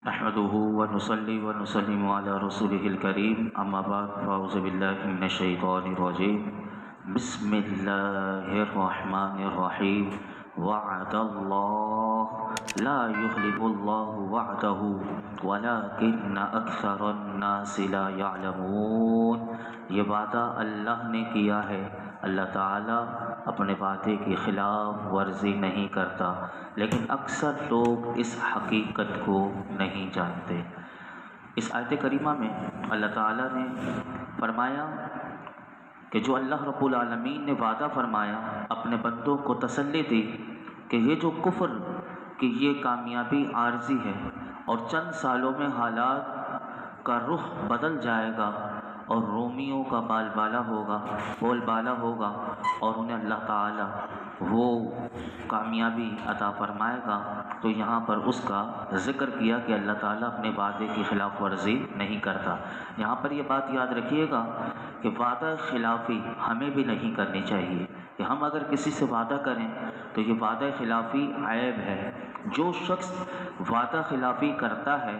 نحمده ونصلي ونسلم على رسوله الكريم اما بعد فاعوذ بالله من الشيطان الرجيم بسم الله الرحمن الرحيم وعد الله لا يخلف الله وعده ولكن اکثر الناس لا يعلمون۔ یہ وعدہ اللہ نے کیا ہے، اللہ تعالیٰ اپنے وعدے کی خلاف ورزی نہیں کرتا، لیکن اکثر لوگ اس حقیقت کو نہیں جانتے۔ اس آیت کریمہ میں اللہ تعالیٰ نے فرمایا کہ جو اللہ رب العالمین نے وعدہ فرمایا، اپنے بندوں کو تسلی دی کہ یہ جو کفر کی یہ کامیابی عارضی ہے اور چند سالوں میں حالات کا رخ بدل جائے گا اور رومیوں کا بول بالا ہوگا اور انہیں اللہ تعالیٰ وہ کامیابی عطا فرمائے گا، تو یہاں پر اس کا ذکر کیا کہ اللہ تعالیٰ اپنے وعدے کی خلاف ورزی نہیں کرتا۔ یہاں پر یہ بات یاد رکھیے گا کہ وعدہ خلافی ہمیں بھی نہیں کرنی چاہیے، کہ ہم اگر کسی سے وعدہ کریں تو یہ وعدہ خلافی عیب ہے۔ جو شخص وعدہ خلافی کرتا ہے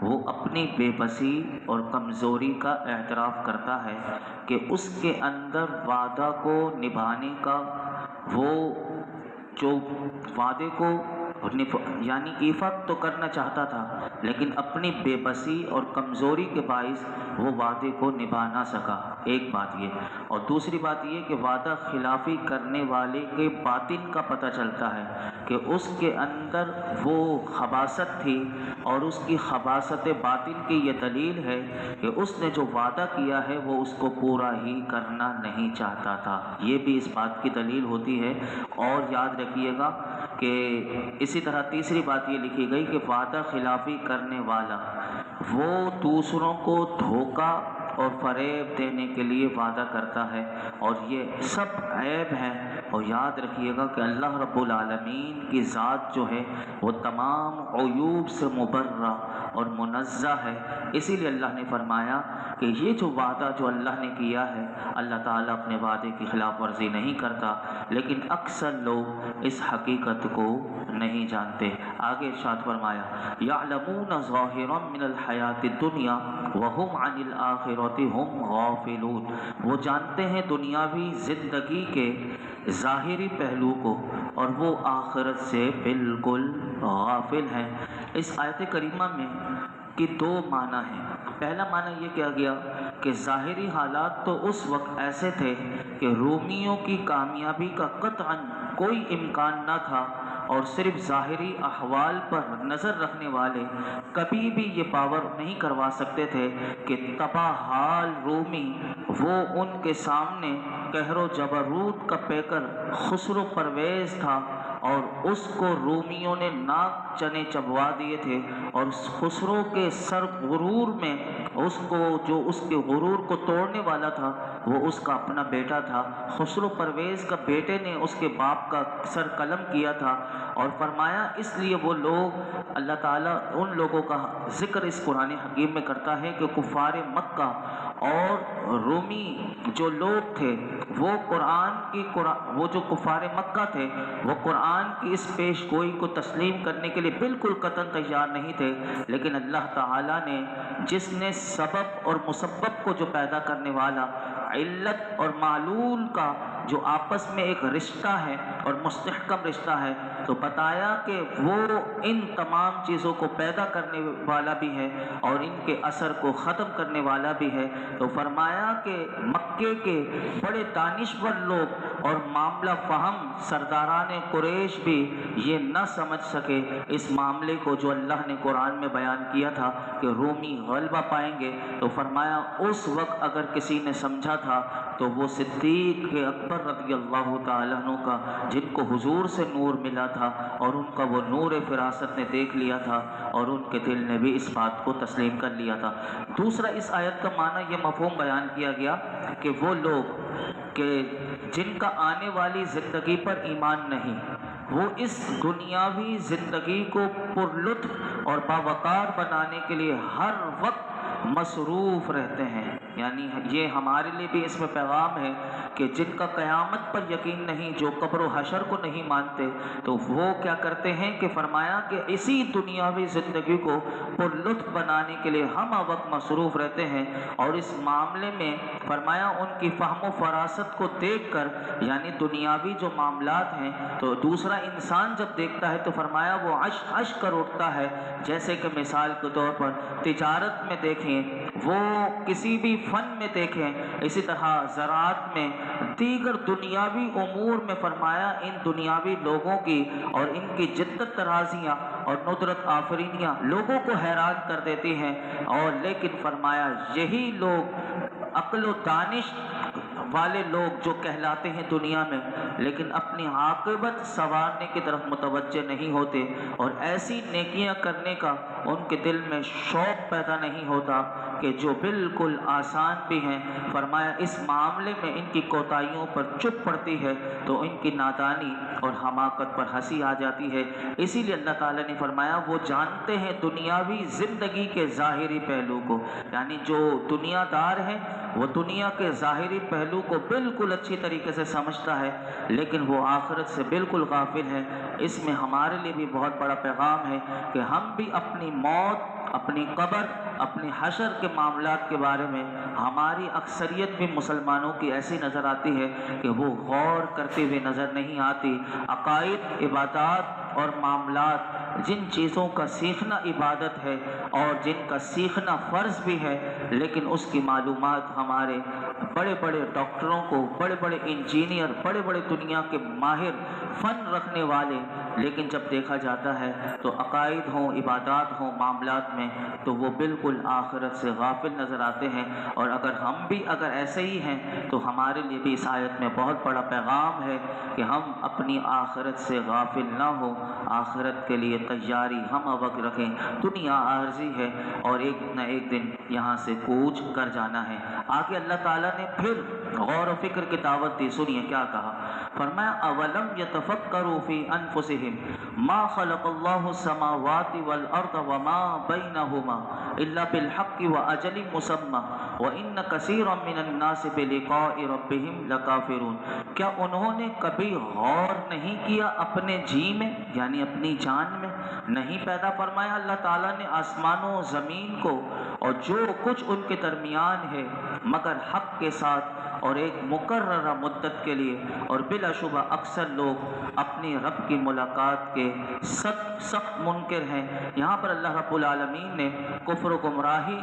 وہ اپنی بے بسی اور کمزوری کا اعتراف کرتا ہے کہ اس کے اندر وعدہ کو نبھانے کا وہ جو وعدے کو یعنی ایفا تو کرنا چاہتا تھا، لیکن اپنی بے بسی اور کمزوری کے باعث وہ وعدے کو نبھا نہ سکا۔ ایک بات یہ، اور دوسری بات یہ کہ وعدہ خلافی کرنے والے کے باطن کا پتہ چلتا ہے کہ اس کے اندر وہ خباثت تھی، اور اس کی خباثت باطن کی یہ دلیل ہے کہ اس نے جو وعدہ کیا ہے وہ اس کو پورا ہی کرنا نہیں چاہتا تھا۔ یہ بھی اس بات کی دلیل ہوتی ہے۔ اور یاد رکھیے گا کہ اسی طرح تیسری بات یہ لکھی گئی کہ وعدہ خلافی کرنے والا وہ دوسروں کو دھوکہ اور فریب دینے کے لیے وعدہ کرتا ہے، اور یہ سب عیب ہیں۔ اور یاد رکھیے گا کہ اللہ رب العالمین کی ذات جو ہے وہ تمام عیوب سے مبرہ اور منزہ ہے۔ اسی لیے اللہ نے فرمایا کہ یہ جو وعدہ جو اللہ نے کیا ہے، اللہ تعالیٰ اپنے وعدے کی خلاف ورزی نہیں کرتا، لیکن اکثر لوگ اس حقیقت کو نہیں جانتے۔ آگے ارشاد فرمایا یعلمون ظاہرا من الحیات الدنیا وہم عن الآخرۃ ہم غافلون۔ وہ جانتے ہیں دنیاوی زندگی کے ظاہری پہلو کو، اور وہ آخرت سے بالکل غافل ہیں۔ اس آیت کریمہ میں کی دو معنی ہیں۔ پہلا معنی یہ کیا گیا کہ ظاہری حالات تو اس وقت ایسے تھے کہ رومیوں کی کامیابی کا قطعاً کوئی امکان نہ تھا، اور صرف ظاہری احوال پر نظر رکھنے والے کبھی بھی یہ باور نہیں کروا سکتے تھے کہ تباہ حال رومی وہ ان کے سامنے قہر و جبروت کا پیکر خسرو پرویز تھا، اور اس کو رومیوں نے ناک چنے چبوا دیے تھے، اور اس خسرو کے سر غرور میں اس کو جو اس کے غرور کو توڑنے والا تھا وہ اس کا اپنا بیٹا تھا۔ خسرو پرویز کا بیٹے نے اس کے باپ کا سر قلم کیا تھا، اور فرمایا اس لیے وہ لوگ اللہ تعالیٰ ان لوگوں کا ذکر اس قرآن حکیم میں کرتا ہے کہ کفار مکہ اور رومی جو لوگ تھے وہ جو کفار مکہ تھے وہ قرآن کی اس پیش گوئی کو تسلیم کرنے کے لیے بالکل قطعاً تیار نہیں تھے، لیکن اللہ تعالیٰ نے جس نے سبب اور مسبب کو جو پیدا کرنے والا، علت اور معلول کا جو آپس میں ایک رشتہ ہے اور مستحکم رشتہ ہے، تو بتایا کہ وہ ان تمام چیزوں کو پیدا کرنے والا بھی ہے اور ان کے اثر کو ختم کرنے والا بھی ہے۔ تو فرمایا کہ مکے کے بڑے دانشور لوگ اور معاملہ فہم سرداران قریش بھی یہ نہ سمجھ سکے اس معاملے کو جو اللہ نے قرآن میں بیان کیا تھا کہ رومی غلبہ پائیں گے۔ تو فرمایا اس وقت اگر کسی نے سمجھا تھا تو وہ صدیق اکبر رضی اللہ تعالیٰ عنہ کا، جن کو حضور سے نور ملا تھا اور ان کا وہ نور فراست نے دیکھ لیا تھا، اور ان کے دل نے بھی اس بات کو تسلیم کر لیا تھا۔ دوسرا اس آیت کا معنی یہ مفہوم بیان کیا گیا کہ وہ لوگ کہ جن کا آنے والی زندگی پر ایمان نہیں، وہ اس دنیاوی زندگی کو پرلطف اور باوقار بنانے کے لیے ہر وقت مصروف رہتے ہیں۔ یعنی یہ ہمارے لیے بھی اس میں پیغام ہے کہ جن کا قیامت پر یقین نہیں، جو قبر و حشر کو نہیں مانتے، تو وہ کیا کرتے ہیں کہ فرمایا کہ اسی دنیاوی زندگی کو پر لطف بنانے کے لیے ہم وقت مصروف رہتے ہیں، اور اس معاملے میں فرمایا ان کی فہم و فراست کو دیکھ کر، یعنی دنیاوی جو معاملات ہیں تو دوسرا انسان جب دیکھتا ہے تو فرمایا وہ عش کر اٹھتا ہے. جیسے کہ مثال کے طور پر تجارت میں دیکھیں، وہ کسی بھی فن میں دیکھیں، اسی طرح زراعت میں، دیگر دنیاوی امور میں فرمایا ان دنیاوی لوگوں کی اور ان کی جدت ترازیاں اور ندرت آفرینیاں لوگوں کو حیران کر دیتی ہیں. اور لیکن فرمایا یہی لوگ عقل و دانش والے لوگ جو کہلاتے ہیں دنیا میں، لیکن اپنی عاقبت سنوارنے کی طرف متوجہ نہیں ہوتے، اور ایسی نیکیاں کرنے کا ان کے دل میں شوق پیدا نہیں ہوتا کہ جو بالکل آسان بھی ہیں. فرمایا اس معاملے میں ان کی کوتاہیوں پر چپ پڑتی ہے تو ان کی نادانی اور حماقت پر ہنسی آ جاتی ہے. اسی لیے اللہ تعالیٰ نے فرمایا وہ جانتے ہیں دنیاوی زندگی کے ظاہری پہلو کو، یعنی جو دنیا دار ہے وہ دنیا کے ظاہری پہلو کو بالکل اچھی طریقے سے سمجھتا ہے، لیکن وہ آخرت سے بالکل غافل ہے. اس میں ہمارے لیے بھی بہت بڑا پیغام ہے کہ ہم بھی اپنی موت، اپنی قبر، اپنی حشر کے معاملات کے بارے میں ہماری اکثریت بھی مسلمانوں کی ایسی نظر آتی ہے کہ وہ غور کرتے ہوئے نظر نہیں آتی. عقائد، عبادات اور معاملات جن چیزوں کا سیکھنا عبادت ہے اور جن کا سیکھنا فرض بھی ہے، لیکن اس کی معلومات ہمارے بڑے بڑے ڈاکٹروں کو، بڑے بڑے انجینئر، بڑے بڑے دنیا کے ماہر فن رکھنے والے، لیکن جب دیکھا جاتا ہے تو عقائد ہوں، عبادات ہوں، معاملات میں تو وہ بالکل آخرت سے غافل نظر آتے ہیں. اور اگر ہم بھی ایسے ہی ہیں تو ہمارے لیے بھی اس آیت میں بہت بڑا پیغام ہے کہ ہم اپنی آخرت سے غافل نہ ہوں، آخرت کے لیے تیاری ہم وقت رکھیں. دنیا عارضی ہے اور ایک نہ ایک دن یہاں سے کوچ کر جانا ہے. آگے اللہ تعالیٰ نے پھر غور و فکر کی دعوت دی. سنیے کیا کہا. فرمایا اولم یتفکروا فی انفسہم ما خلق اللہ السماوات والارض وما بینہما الا بالحق واجل مسمى وان کثیرا من الناس بلقاء ربہم لکافرون. کیا انہوں نے کبھی غور نہیں کیا اپنے جی میں، یعنی اپنی جان میں؟ نہیں پیدا فرمایا اللہ تعالیٰ نے آسمانوں و زمین کو اور جو کچھ ان کے درمیان ہے مگر حق کے ساتھ اور ایک مقررہ مدت کے لیے. اور بلا شبہ اکثر لوگ اپنی رب کی ملاقات کے سخت منکر ہیں. یہاں پر اللہ رب العالمین نے کفر و گمراہی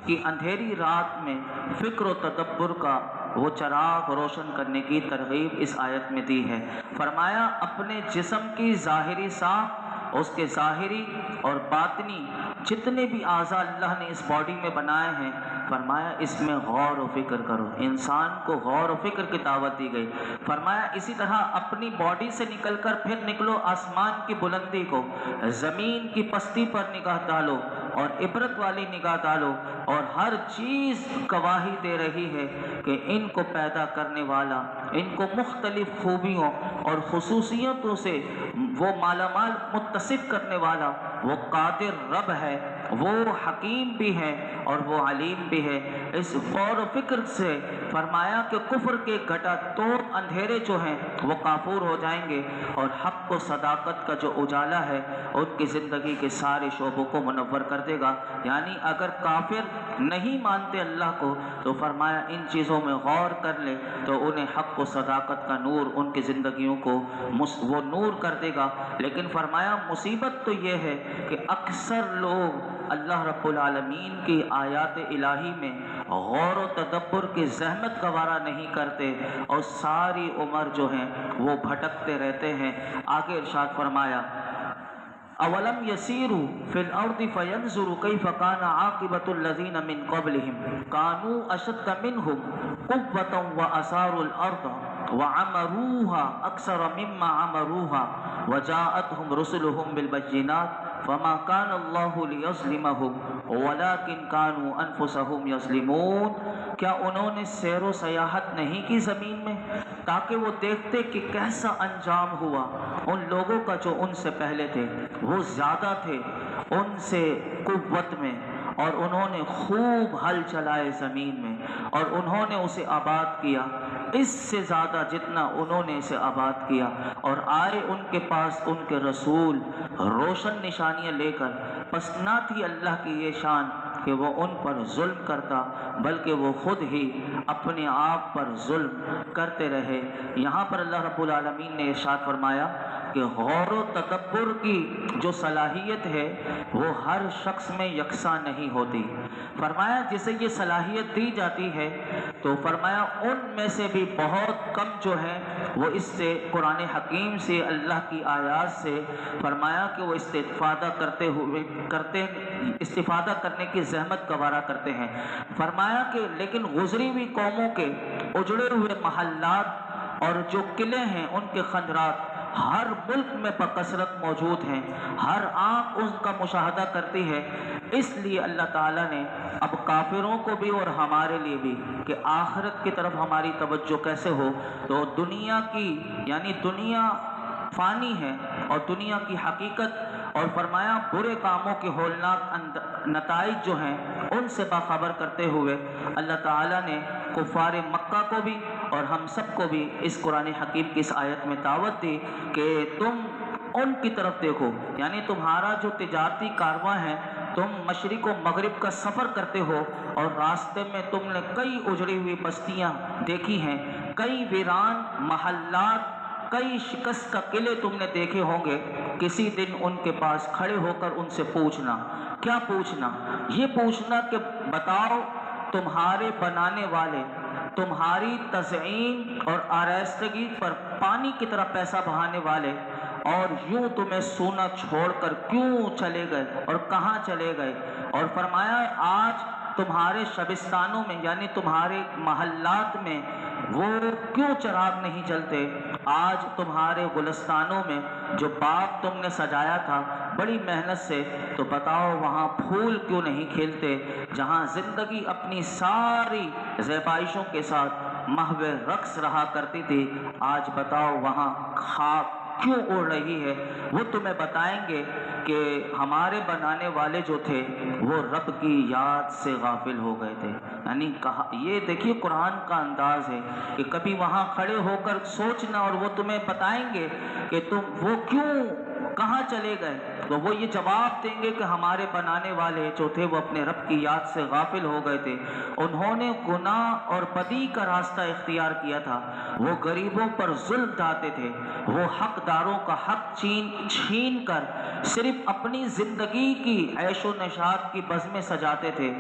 کی اندھیری رات میں فکر و تدبر کا وہ چراغ روشن کرنے کی ترغیب اس آیت میں دی ہے. فرمایا اپنے جسم کی ظاہری ساخت، اس کے ظاہری اور باطنی جتنے بھی اعضاء اللہ نے اس باڈی میں بنائے ہیں، فرمایا اس میں غور و فکر کرو. انسان کو غور و فکر کی دعوت دی گئی. فرمایا اسی طرح اپنی باڈی سے نکل کر پھر نکلو آسمان کی بلندی کو، زمین کی پستی پر نگاہ ڈالو اور عبرت والی نگاہ ڈالو، اور ہر چیز گواہی دے رہی ہے کہ ان کو پیدا کرنے والا، ان کو مختلف خوبیوں اور خصوصیتوں سے وہ مالا مال متصف کرنے والا وہ قادر رب ہے، وہ حکیم بھی ہے اور وہ علیم بھی ہے. اس غور و فکر سے فرمایا کہ کفر کے گھٹا توڑ اندھیرے جو ہیں وہ کافور ہو جائیں گے، اور حق و صداقت کا جو اجالا ہے ان کی زندگی کے سارے شعبوں کو منور کر دے گا. یعنی اگر کافر نہیں مانتے اللہ کو تو فرمایا ان چیزوں میں غور کر لے تو انہیں حق و صداقت کا نور ان کی زندگیوں کو وہ نور کر دے گا. لیکن فرمایا مصیبت تو یہ ہے کہ اکثر لوگ اللہ رب العالمین کی آیات الہی میں غور و تدبر کی زحمت گوارا نہیں کرتے اور ساری عمر جو ہیں وہ بھٹکتے رہتے ہیں. آگے ارشاد فرمایا اولم یسیروا فی الارض فینظروا کیف کان عاقبۃ الذین من قبلہم کانوا اشد منہم قوۃ واثاروا الارض وعمروها اکثر مما عمروها وجاءتهم رسلهم بالبینات فما كان الله ليظلمهم ولكن كانوا انفسهم يظلمون. کیا انہوں نے سیر و سیاحت نہیں کی زمین میں تاکہ وہ دیکھتے کہ کیسا انجام ہوا ان لوگوں کا جو ان سے پہلے تھے؟ وہ زیادہ تھے ان سے قوت میں اور انہوں نے خوب ہل چلائے زمین میں اور انہوں نے اسے آباد کیا اس سے زیادہ جتنا انہوں نے اسے آباد کیا، اور آئے ان کے پاس ان کے رسول روشن نشانیاں لے کر، پس نہ تھی اللہ کی یہ شان کہ وہ ان پر ظلم کرتا، بلکہ وہ خود ہی اپنے آپ پر ظلم کرتے رہے۔ یہاں پر اللہ رب العالمین نے ارشاد فرمایا کہ غور و تدبر کی جو صلاحیت ہے وہ ہر شخص میں یکساں نہیں ہوتی۔ فرمایا جسے یہ صلاحیت دی جاتی ہے تو فرمایا ان میں سے بھی بہت کم جو ہیں وہ اس سے قرآن حکیم سے، اللہ کی آیات سے فرمایا کہ وہ استفادہ کرنے کی زحمت گوارا کرتے ہیں۔ فرمایا کہ لیکن گزری ہوئی قوموں کے اجڑے ہوئے محلات اور جو قلعے ہیں ان کے خنجرات ہر ملک میں بکثرت موجود ہیں، ہر آنکھ ان کا مشاہدہ کرتی ہے۔ اس لیے اللہ تعالیٰ نے اب کافروں کو بھی اور ہمارے لیے بھی کہ آخرت کی طرف ہماری توجہ کیسے ہو، تو دنیا کی یعنی دنیا فانی ہے اور دنیا کی حقیقت اور فرمایا برے کاموں کے ہولناک نتائج جو ہیں ان سے باخبر کرتے ہوئے اللہ تعالیٰ نے کفار مکہ کو بھی اور ہم سب کو بھی اس قرآن حکیم کی اس آیت میں دعوت دی کہ تم ان کی طرف دیکھو، یعنی تمہارا جو تجارتی کارواں ہے، تم مشرق و مغرب کا سفر کرتے ہو اور راستے میں تم نے کئی اجڑی ہوئی بستیاں دیکھی ہیں، کئی ویران محلات، کئی شکست کا قلعے تم نے دیکھے ہوں گے۔ کسی دن ان کے پاس کھڑے ہو کر ان سے پوچھنا، کیا پوچھنا؟ یہ پوچھنا کہ بتاؤ تمہارے بنانے والے تمہاری تزئین اور آرائشگی پر پانی کی طرح پیسہ بہانے والے اور یوں تمہیں سونا چھوڑ کر کیوں چلے گئے اور کہاں چلے گئے؟ اور فرمایا آج تمہارے شبستانوں میں یعنی تمہارے محلات میں وہ کیوں چراغ نہیں جلتے؟ آج تمہارے گلستانوں میں جو باغ تم نے سجایا تھا بڑی محنت سے، تو بتاؤ وہاں پھول کیوں نہیں کھلتے؟ جہاں زندگی اپنی ساری زیبائشوں کے ساتھ محو رقص رہا کرتی تھی، آج بتاؤ وہاں خاک کیوں اڑ رہی ہے؟ وہ تمہیں بتائیں گے کہ ہمارے بنانے والے جو تھے وہ رب کی یاد سے غافل ہو گئے تھے۔ یعنی کہا یہ دیکھیے قرآن کا انداز ہے کہ کبھی وہاں کھڑے ہو کر سوچنا اور وہ تمہیں بتائیں گے کہ تم وہ کیوں کہاں چلے گئے، تو وہ یہ جواب دیں گے کہ ہمارے بنانے والے جو تھے وہ اپنے رب کی یاد سے غافل ہو گئے تھے، انہوں نے گناہ اور بدی کا راستہ اختیار کیا تھا، وہ غریبوں پر ظلم ڈھاتے تھے، وہ حقداروں کا حق چھین کر صرف اپنی زندگی کی عیش و نشاط کی بزمیں سجاتے تھے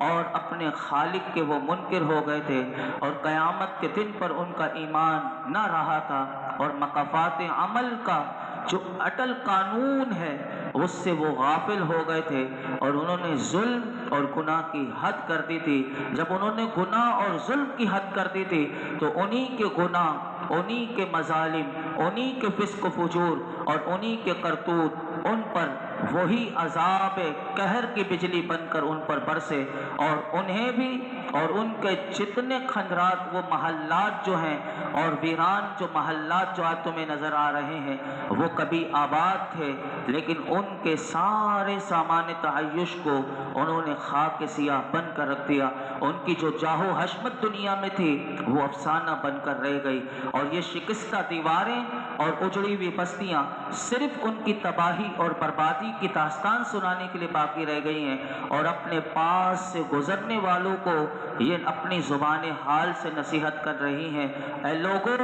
اور اپنے خالق کے وہ منکر ہو گئے تھے، اور قیامت کے دن پر ان کا ایمان نہ رہا تھا، اور مقافات عمل کا جو اٹل قانون ہے اس سے وہ غافل ہو گئے تھے، اور انہوں نے ظلم اور گناہ کی حد کر دی تھی۔ جب انہوں نے گناہ اور ظلم کی حد کر دی تھی تو انہی کے گناہ، انہی کے مظالم، انہی کے فسق و فجور اور انہی کے کرتوت ان پر وہی عذاب قہر کی بجلی بن کر ان پر برسے، اور انہیں بھی اور ان کے جتنے خنجرات وہ محلات جو ہیں اور ویران جو محلات جو آج تمہیں نظر آ رہے ہیں وہ کبھی آباد تھے، لیکن ان کے سارے سامان تعیش کو انہوں نے خاک کے سیاہ بن کر رکھ دیا، ان کی جو جاہ و حشمت دنیا میں تھی وہ افسانہ بن کر رہ گئی، اور یہ شکستہ دیواریں اور اجڑی ہوئی بستیاں صرف ان کی تباہی اور بربادی کی داستان سنانے کے لیے باقی رہ گئی ہیں، اور اپنے پاس سے گزرنے والوں کو یہ اپنی زبان حال سے نصیحت کر رہی ہیں، اے لوگوں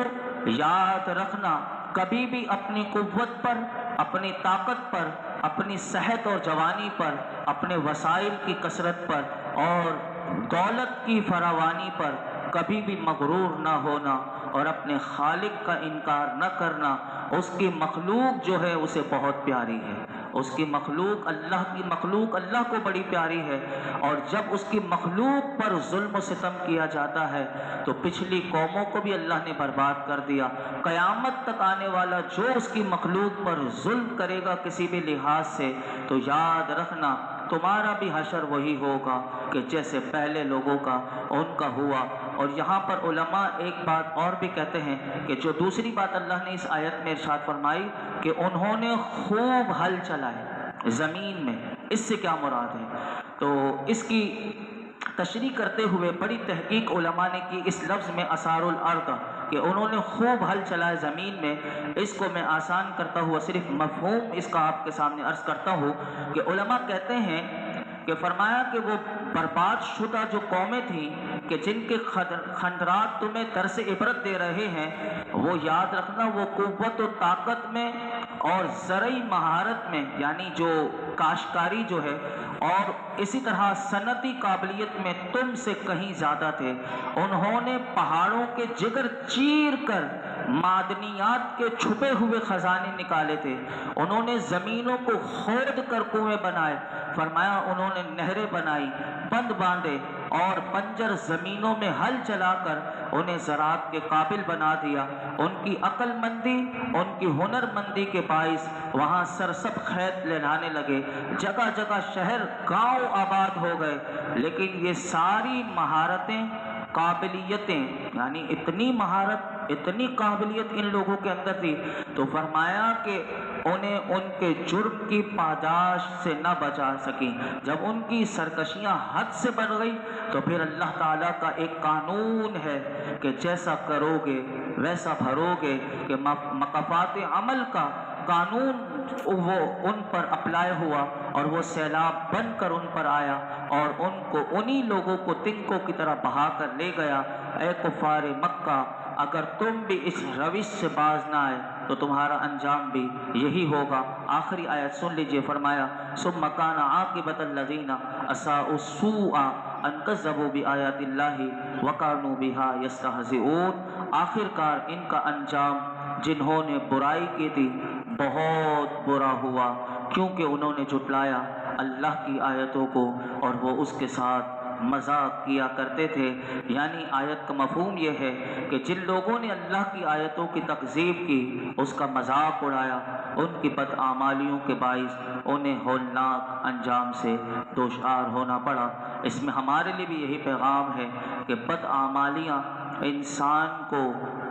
یاد رکھنا کبھی بھی اپنی قوت پر، اپنی طاقت پر، اپنی صحت اور جوانی پر، اپنے وسائل کی کثرت پر اور دولت کی فراوانی پر کبھی بھی مغرور نہ ہونا، اور اپنے خالق کا انکار نہ کرنا۔ اس کی مخلوق جو ہے اسے بہت پیاری ہے، اس کی مخلوق اللہ کو بڑی پیاری ہے، اور جب اس کی مخلوق پر ظلم و ستم کیا جاتا ہے تو پچھلی قوموں کو بھی اللہ نے برباد کر دیا۔ قیامت تک آنے والا جو اس کی مخلوق پر ظلم کرے گا کسی بھی لحاظ سے، تو یاد رکھنا تمہارا بھی حشر وہی ہوگا کہ جیسے پہلے لوگوں کا ان کا ہوا۔ اور یہاں پر علماء ایک بات اور بھی کہتے ہیں کہ جو دوسری بات اللہ نے اس آیت میں ارشاد فرمائی کہ انہوں نے خوب ہل چلائے زمین میں، اس سے کیا مراد ہے؟ تو اس کی تشریح کرتے ہوئے بڑی تحقیق علماء نے کی اس لفظ میں اثار الارض، کہ انہوں نے خوب ہل چلائے زمین میں۔ اس کو میں آسان کرتا ہوا صرف مفہوم اس کا آپ کے سامنے عرض کرتا ہوں کہ علماء کہتے ہیں کہ فرمایا کہ وہ برباد شدہ جو قومیں تھیں کہ جن کے خنڈرات تمہیں درس عبرت دے رہے ہیں، وہ یاد رکھنا وہ قوت و طاقت میں اور زرعی مہارت میں، یعنی جو کاشتکاری جو ہے، اور اسی طرح صنعتی قابلیت میں تم سے کہیں زیادہ تھے۔ انہوں نے پہاڑوں کے جگر چیر کر معدنیات کے چھپے ہوئے خزانے نکالے تھے، انہوں نے زمینوں کو کھود کر کنویں بنائے، فرمایا انہوں نے نہریں بنائی، بند باندھے اور بنجر زمینوں میں ہل چلا کر انہیں زراعت کے قابل بنا دیا۔ ان کی عقل مندی، ان کی ہنر مندی کے باعث وہاں سرسب خیت لہرانے لگے، جگہ جگہ شہر گاؤں آباد ہو گئے۔ لیکن یہ ساری مہارتیں، قابلیتیں، یعنی اتنی مہارت، اتنی قابلیت ان لوگوں کے اندر تھی، تو فرمایا کہ انہیں ان کے جرم کی پاداش سے نہ بچا سکیں۔ جب ان کی سرکشیاں حد سے بڑھ گئی تو پھر اللہ تعالیٰ کا ایک قانون ہے کہ جیسا کرو گے ویسا بھرو گے، کہ مکافات عمل کا قانون وہ ان پر اپلائی ہوا اور وہ سیلاب بن کر ان پر آیا اور ان کو انہی لوگوں کو تنکوں کی طرح بہا کر لے گیا۔ اے کفار مکہ، اگر تم بھی اس روش سے باز نہ آئے تو تمہارا انجام بھی یہی ہوگا۔ آخری آیت سن لیجئے، فرمایا ثم کان عاقبۃ الذین اساءوا السوء ان کذبوا بآیات اللہ وکانوا بها یستہزئون۔ آخر کار ان کا انجام جنہوں نے برائی کی تھی بہت برا ہوا، کیونکہ انہوں نے جھٹلایا اللہ کی آیتوں کو اور وہ اس کے ساتھ مذاق کیا کرتے تھے۔ یعنی آیت کا مفہوم یہ ہے کہ جن لوگوں نے اللہ کی آیتوں کی تکذیب کی، اس کا مذاق اڑایا، ان کی بدعمالیوں کے باعث انہیں ہولناک انجام سے دوچار ہونا پڑا۔ اس میں ہمارے لیے بھی یہی پیغام ہے کہ بدعمالیاں انسان کو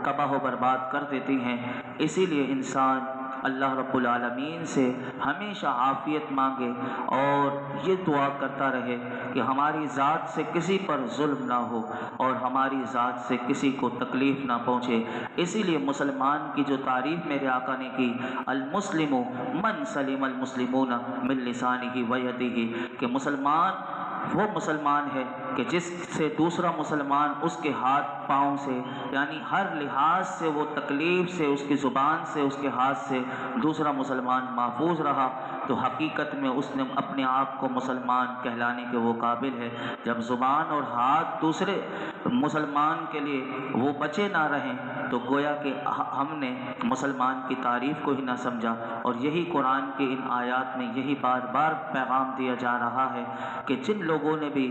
تباہ و برباد کر دیتی ہیں، اسی لیے انسان اللہ رب العالمین سے ہمیشہ عافیت مانگے اور یہ دعا کرتا رہے کہ ہماری ذات سے کسی پر ظلم نہ ہو اور ہماری ذات سے کسی کو تکلیف نہ پہنچے۔ اسی لیے مسلمان کی جو تعریف میرے آقا نے کی، المسلم من سلم المسلمون من لسانہ و یدہ، کہ مسلمان وہ مسلمان ہے کہ جس سے دوسرا مسلمان اس کے ہاتھ پاؤں سے، یعنی ہر لحاظ سے وہ تکلیف سے، اس کی زبان سے، اس کے ہاتھ سے دوسرا مسلمان محفوظ رہا، تو حقیقت میں اس نے اپنے آپ کو مسلمان کہلانے کے وہ قابل ہے۔ جب زبان اور ہاتھ دوسرے مسلمان کے لیے وہ بچے نہ رہیں تو گویا کہ ہم نے مسلمان کی تعریف کو ہی نہ سمجھا۔ اور یہی قرآن کی ان آیات میں یہی بار بار پیغام دیا جا رہا ہے کہ جن لوگوں نے بھی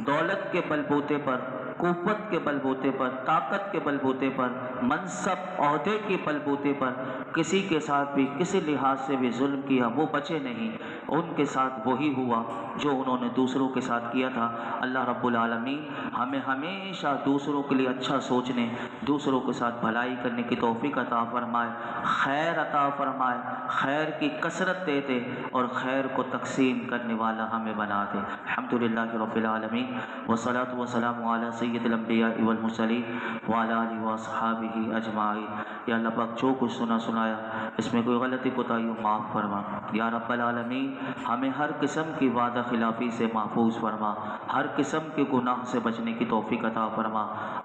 دولت کے بلبوتے پر، قوت کے بلبوتے پر، طاقت کے بلبوتے پر، منصب عہدے کے بلبوتے پر کسی کے ساتھ بھی کسی لحاظ سے بھی ظلم کیا، وہ بچے نہیں، ان کے ساتھ وہی ہوا جو انہوں نے دوسروں کے ساتھ کیا تھا۔ اللہ رب العالمین ہمیں ہمیشہ دوسروں کے لیے اچھا سوچنے، دوسروں کے ساتھ بھلائی کرنے کی توفیق عطا فرمائے، خیر عطا فرمائے، خیر کی کثرت دے دے اور خیر کو تقسیم کرنے والا ہمیں بنا دے۔ الحمدللہ رب العالمین والصلاۃ والسلام علی سید الانبیاء والمرسلین وعلی آلہ واصحابہ اجمعین۔ یا اللہ پاک جو کچھ سنا سنایا اس میں کوئی غلطی کوتاہی معاف فرما۔ یا رب العالمین ہمیں ہر قسم کی وعدہ خلافی سے محفوظ فرما، ہر قسم کے گناہ سے بچنے کی توفیق عطا فرما۔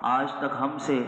آج تک ہم سے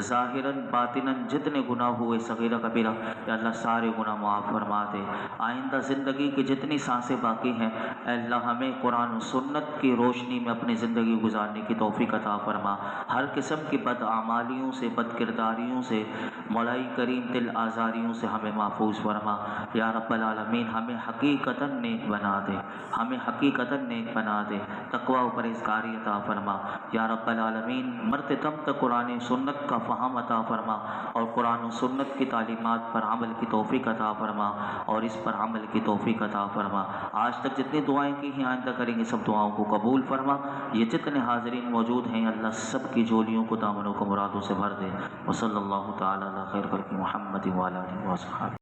ظاہراً باطناً جتنے گناہ ہوئے صغیرہ کبیرہ، یا اللہ سارے گناہ معاف فرما دے۔ آئندہ زندگی کی جتنی سانسیں باقی ہیں اے اللہ ہمیں قرآن و سنت کی روشنی میں اپنی زندگی گزارنے کی توفیق عطا فرما۔ ہر قسم کی بدعمالیوں سے، بد کرداریوں سے، مولائی کریم دل آزاریوں سے ہمیں محفوظ فرما۔ یا رب العالمین ہمیں حقیقتاً نیک بنا دے، ہمیں حقیقتاً نیک بنا دے، تقوی و پرہیزگاری عطا فرما۔ یا رب العالمین مرتے دم تک قرآن سنت کا فہم عطا فرما اور قرآن و سنت کی تعلیمات پر عمل کی توفیق عطا فرما اور اس پر عمل کی توفیق عطا فرما۔ آج تک جتنی دعائیں کی ہیں آئندہ کریں گے سب دعاؤں کو قبول فرما۔ یہ جتنے حاضرین موجود ہیں اللہ سب کی جولیوں کو، دامنوں کو مرادوں سے بھر دے۔ وصلی اللہ تعالی علی خیر خلق محمد وعلی آلہ وصحبہ۔